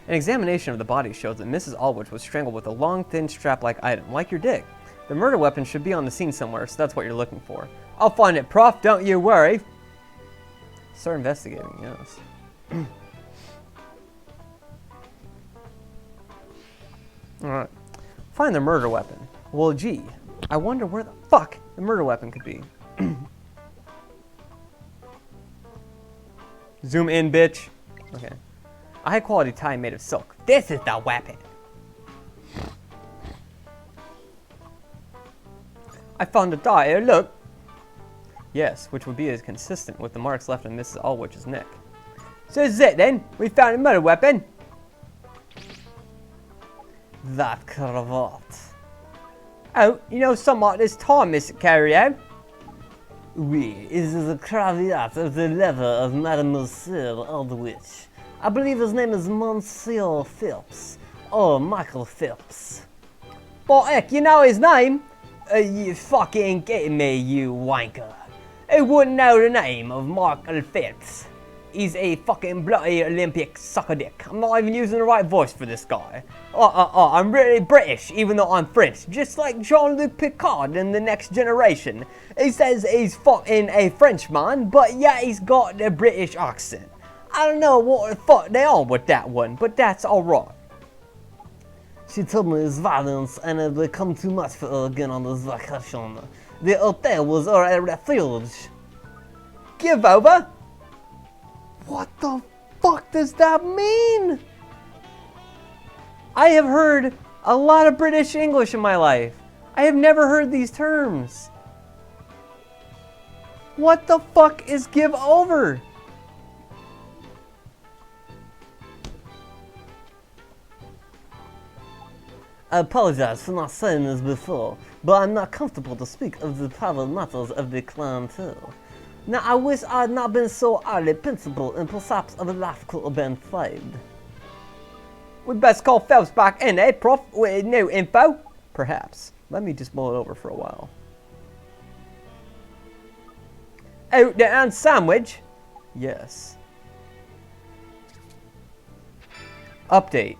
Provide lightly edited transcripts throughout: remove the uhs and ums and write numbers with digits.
An examination of the body shows that Mrs. Aldrich was strangled with a long, thin, strap-like item, like your dick. The murder weapon should be on the scene somewhere, so that's what you're looking for. I'll find it, Prof. Don't you worry. Start investigating, yes. Alright. Find the murder weapon. Well, gee, I wonder where the fuck the murder weapon could be. Zoom in, bitch. Okay. A high-quality tie made of silk. This is the weapon. I found the tie here, look. Yes, which would be as consistent with the marks left on Mrs. Aldrich's neck. So this is it then. We found a murder weapon. That cravat. Oh, you know something like this time, Mr. Carrier? Oui, it is the cravat of the leather of Mademoiselle Aldrich. I believe his name is Monsieur Phelps, or Michael Phelps. But heck, you know his name? You fucking kidding me, you wanker. Who wouldn't know the name of Michael Phelps? He's a fucking bloody Olympic sucker dick. I'm not even using the right voice for this guy. I'm really British, even though I'm French. Just like Jean-Luc Picard in The Next Generation. He says he's fucking a Frenchman, but yeah, he's got the British accent. I don't know what the fuck they on with that one, but that's alright. She told me it's violence and it would become too much for her again on this vacation. The hotel was her refuge. Give over? What the fuck does that mean? I have heard a lot of British English in my life. I have never heard these terms. What the fuck is give over? I apologize for not saying this before, but I'm not comfortable to speak of the private matters of the clientele. Now, I wish I had not been so highly principled and perhaps other life could have been saved. We best call Phelps back in, eh, Prof? With new info? Perhaps. Let me just mull it over for a while. Out there and sandwich? Yes. Update.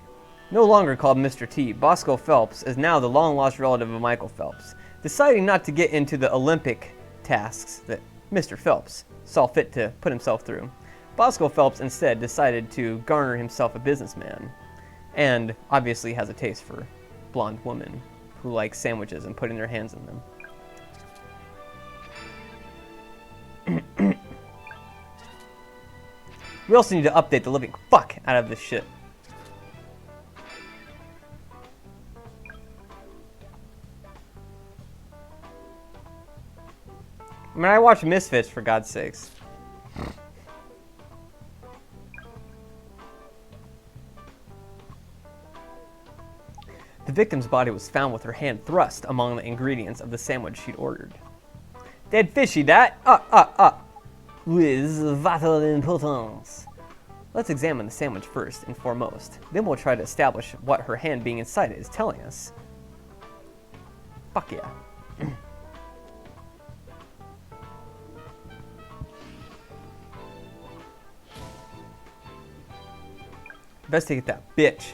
No longer called Mr. T, Bosco Phelps is now the long-lost relative of Michael Phelps. Deciding not to get into the Olympic tasks that Mr. Phelps saw fit to put himself through, Bosco Phelps instead decided to garner himself a businessman, and obviously has a taste for blonde women who like sandwiches and putting their hands in them. We also need to update the living fuck out of this shit. I mean, I watch Misfits, for God's sakes. The victim's body was found with her hand thrust among the ingredients of the sandwich she'd ordered. Dead fishy, that? With vital importance. Let's examine the sandwich first and foremost. Then we'll try to establish what her hand being inside it is telling us. Fuck yeah. Investigate that bitch.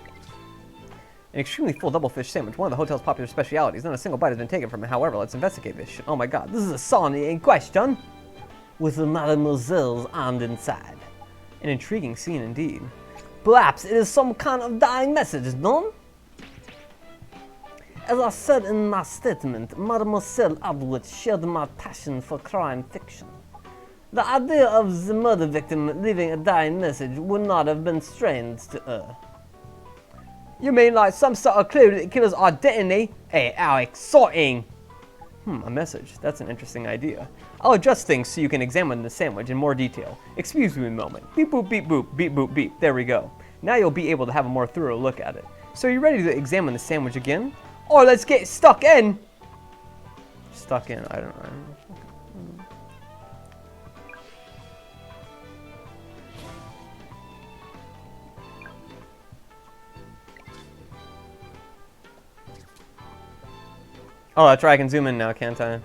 An extremely full double fish sandwich, one of the hotel's popular specialities. Not a single bite has been taken from it. However, let's investigate this shit. Oh my god, this is a sawney in question. With the mademoiselle's hand inside. An intriguing scene indeed. Perhaps it is some kind of dying message, no? As I said in my statement, Mademoiselle Aldrich shared my passion for crime fiction. The idea of the murder victim leaving a dying message would not have been strange to her. You mean like some sort of clue to the killer's identity? Hey, how exciting! A message. That's an interesting idea. I'll adjust things so you can examine the sandwich in more detail. Excuse me a moment. Beep boop beep boop, beep boop beep. There we go. Now you'll be able to have a more thorough look at it. So are you ready to examine the sandwich again? Or let's get stuck in! Stuck in, I don't know. Oh, that's right, I can zoom in now, can't I?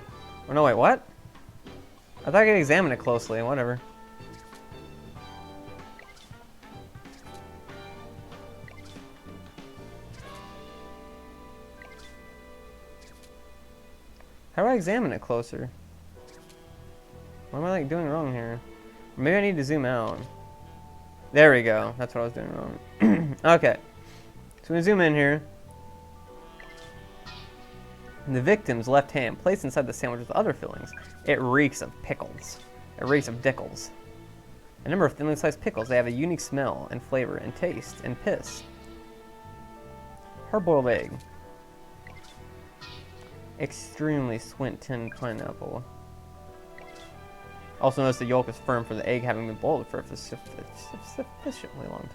Oh, no, wait, what? I thought I could examine it closely, whatever. How do I examine it closer? What am I like doing wrong here? Maybe I need to zoom out. There we go. That's what I was doing wrong. Okay. So we zoom in here. The victim's left hand placed inside the sandwich with other fillings. It reeks of pickles. It reeks of dickles. A number of thinly sliced pickles. They have a unique smell and flavor and taste and piss. Hard-boiled egg. Extremely squint-tinned pineapple. Also notice the yolk is firm for the egg having been boiled for a sufficiently long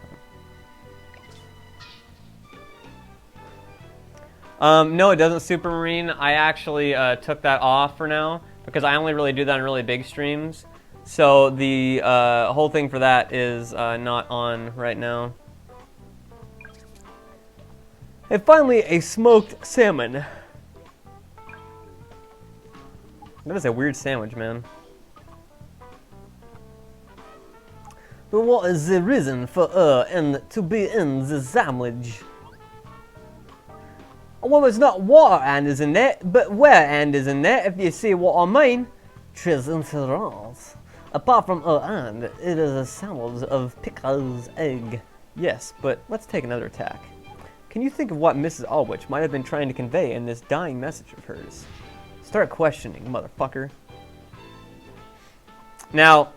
time. No, it doesn't, Supermarine. I actually took that off for now because I only really do that in really big streams. So the whole thing for that is not on right now. And finally, a smoked salmon. That is a weird sandwich, man. But what is the reason for and to be in the sandwich? Well, it's not what and is in there, but where and is in there, if you see what I mean. Tres entrails. Apart from and, it is a sandwich of pickles, egg. Yes, but let's take another tack. Can you think of what Mrs. Allwich might have been trying to convey in this dying message of hers? Start questioning, motherfucker. Now,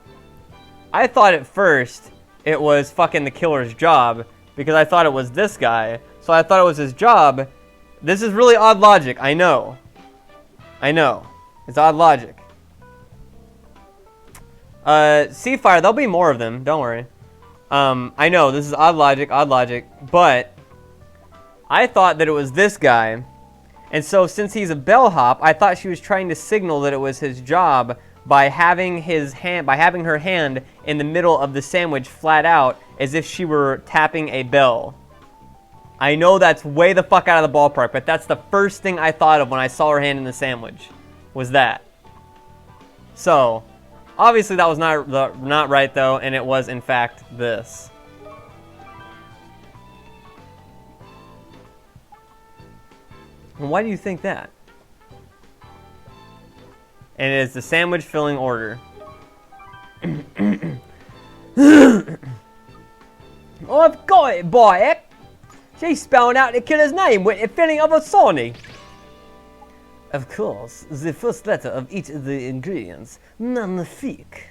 I thought at first it was fucking the killer's job because I thought it was this guy. So I thought it was his job. This is really odd logic, I know. I know. It's odd logic. Seafire, there'll be more of them, don't worry. I know, this is odd logic, but I thought that it was this guy. And so since he's a bellhop, I thought she was trying to signal that it was his job by having her hand in the middle of the sandwich flat out as if she were tapping a bell. I know that's way the fuck out of the ballpark, but that's the first thing I thought of when I saw her hand in the sandwich, was that. So, obviously that was not right though, and it was in fact this. And why do you think that? And it is the sandwich filling order. I've got it, boy. She's spelling out the killer's name with the filling of a Sony. Of course, the first letter of each of the ingredients, magnifique.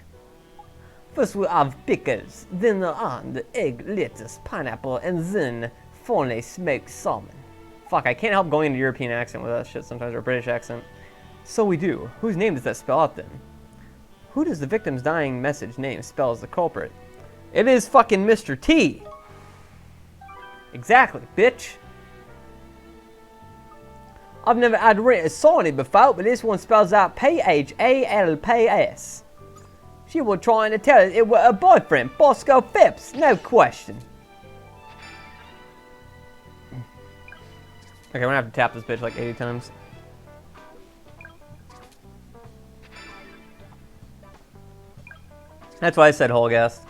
First we have pickles, then the and, egg, lettuce, pineapple, and then finally smoked salmon. Fuck, I can't help going into European accent with that shit sometimes, or a British accent. So we do. Whose name does that spell out then? Who does the victim's dying message name spell as the culprit? It is fucking Mr. T. Exactly, bitch. I've never had written a Sony before, but this one spells out P-H-A-L-P-S. She was trying to tell us it was her boyfriend, Bosco Phipps, no question. Okay, we're gonna have to tap this bitch like 80 times. That's why I said Holgast.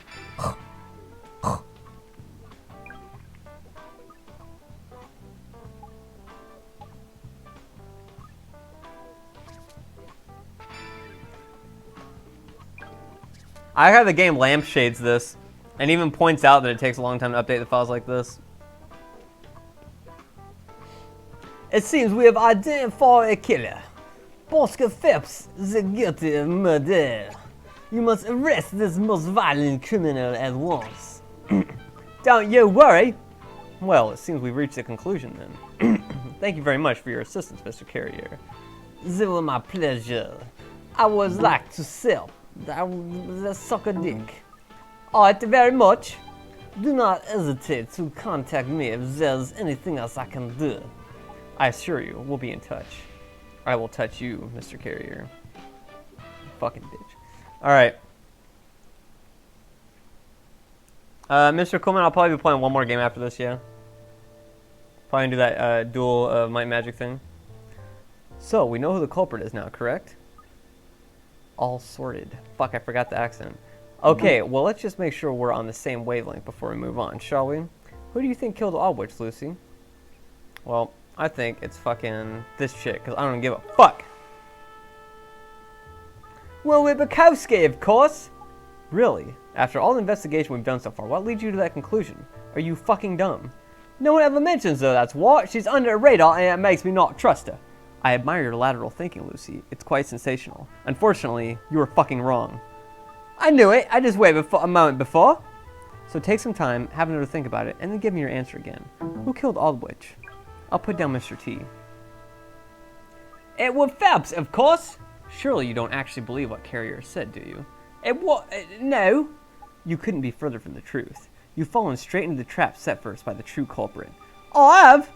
I have the game lampshades this, and even points out that it takes a long time to update the files like this. It seems we have identified a killer. Bosco Phipps is guilty of murder. You must arrest this most violent criminal at once. Don't you worry. Well, it seems we've reached a conclusion then. Thank you very much for your assistance, Mr. Carrier. It was my pleasure. I would like to sell that sucker dick. Alright, very much. Do not hesitate to contact me if there's anything else I can do. I assure you, we'll be in touch. I will touch you, Mr. Carrier. Fucking bitch. Alright. Mr. Coleman, I'll probably be playing one more game after this, yeah. Probably gonna do that dual Might and Magic thing. So, we know who the culprit is now, correct? All sorted. Fuck, I forgot the accent. Okay, well, let's just make sure we're on the same wavelength before we move on, shall we? Who do you think killed Allwich, Lucy? Well, I think it's fucking this chick, because I don't give a fuck. Well, with Bukowski, of course. Really? After all the investigation we've done so far, what leads you to that conclusion? Are you fucking dumb? No one ever mentions her, that's what. She's under the radar and it makes me not trust her. I admire your lateral thinking, Lucy. It's quite sensational. Unfortunately, you were fucking wrong. I knew it. I just waited for a moment before. So take some time, have another think about it, and then give me your answer again. Who killed Aldwych? I'll put down Mr. T. It was Phelps, of course. Surely you don't actually believe what Carrier said, do you? It was... no. You couldn't be further from the truth. You've fallen straight into the trap set for us by the true culprit. I have?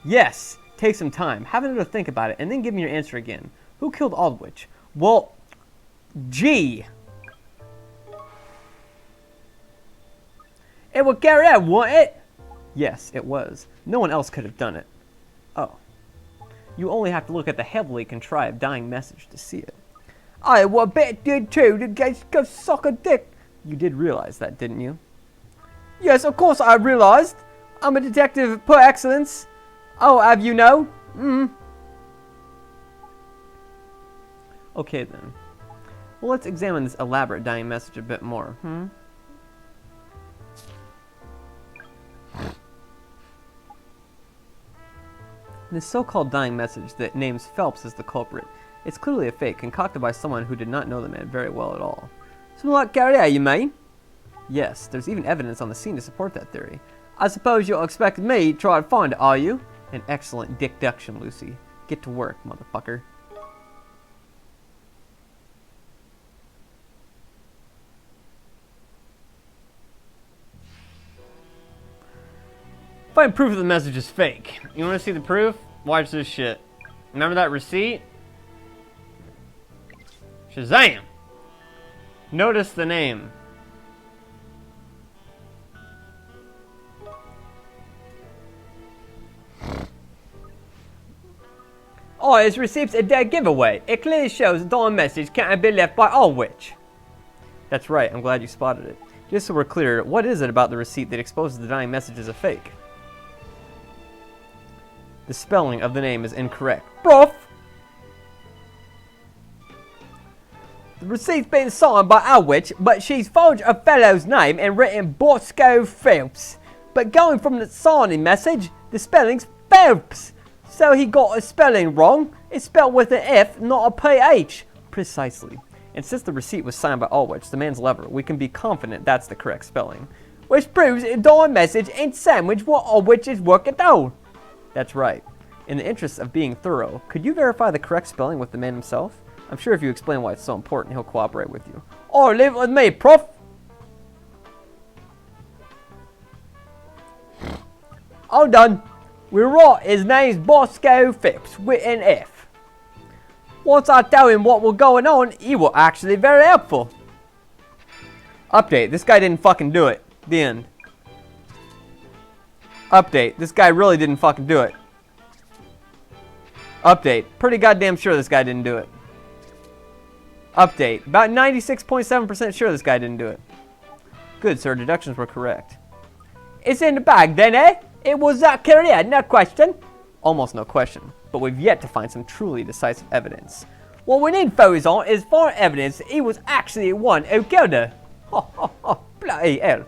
Yes. Take some time, have another think about it, and then give me your answer again. Who killed Aldwych? Well, G. It was Carrier, wasn't it? Yes, it was. No one else could have done it. Oh. You only have to look at the heavily contrived dying message to see it. I was a bit did too. The guys go suck a dick. You did realize that, didn't you? Yes, of course I realized. I'm a detective per excellence. Oh, have you know? Okay then. Well, let's examine this elaborate dying message a bit more, This so-called dying message that names Phelps as the culprit, it's clearly a fake concocted by someone who did not know the man very well at all. Something like Carrier, you mean? Yes, there's even evidence on the scene to support that theory. I suppose you're expecting me to try to find it, are you? An excellent deduction, Lucy. Get to work, motherfucker. Find proof that the message is fake. You want to see the proof? Watch this shit. Remember that receipt? Shazam! Notice the name. Oh, his receipt's a dead giveaway. It clearly shows the dying message can't have been left by Aldwych. That's right, I'm glad you spotted it. Just so we're clear, what is it about the receipt that exposes the dying message as a fake? The spelling of the name is incorrect. Prof! The receipt's been signed by Aldwych, but she's forged a fellow's name and written Bosco Phelps. But going from the signing message, the spelling's Phelps. So he got a spelling wrong. It's spelled with an F, not a PH. Precisely. And since the receipt was signed by Aldwych, the man's lever, we can be confident that's the correct spelling. Which proves the dying message ain't sandwich what Aldwych is working on. That's right. In the interest of being thorough, could you verify the correct spelling with the man himself? I'm sure if you explain why it's so important, he'll cooperate with you. Oh, leave it with me, prof! All done. We're right, his name's Bosco Phelps with an F. Once I tell him what was going on, he was actually very helpful. Update, this guy didn't fucking do it. The end. Update, this guy really didn't fucking do it. Update, pretty goddamn sure this guy didn't do it. Update, about 96.7% sure this guy didn't do it. Good, sir, deductions were correct. It's in the bag then, eh? It was that Carrier, no question. Almost no question, but we've yet to find some truly decisive evidence. What we need focus on is foreign evidence that he was actually the one who killed her. Ha ha ha, bloody hell.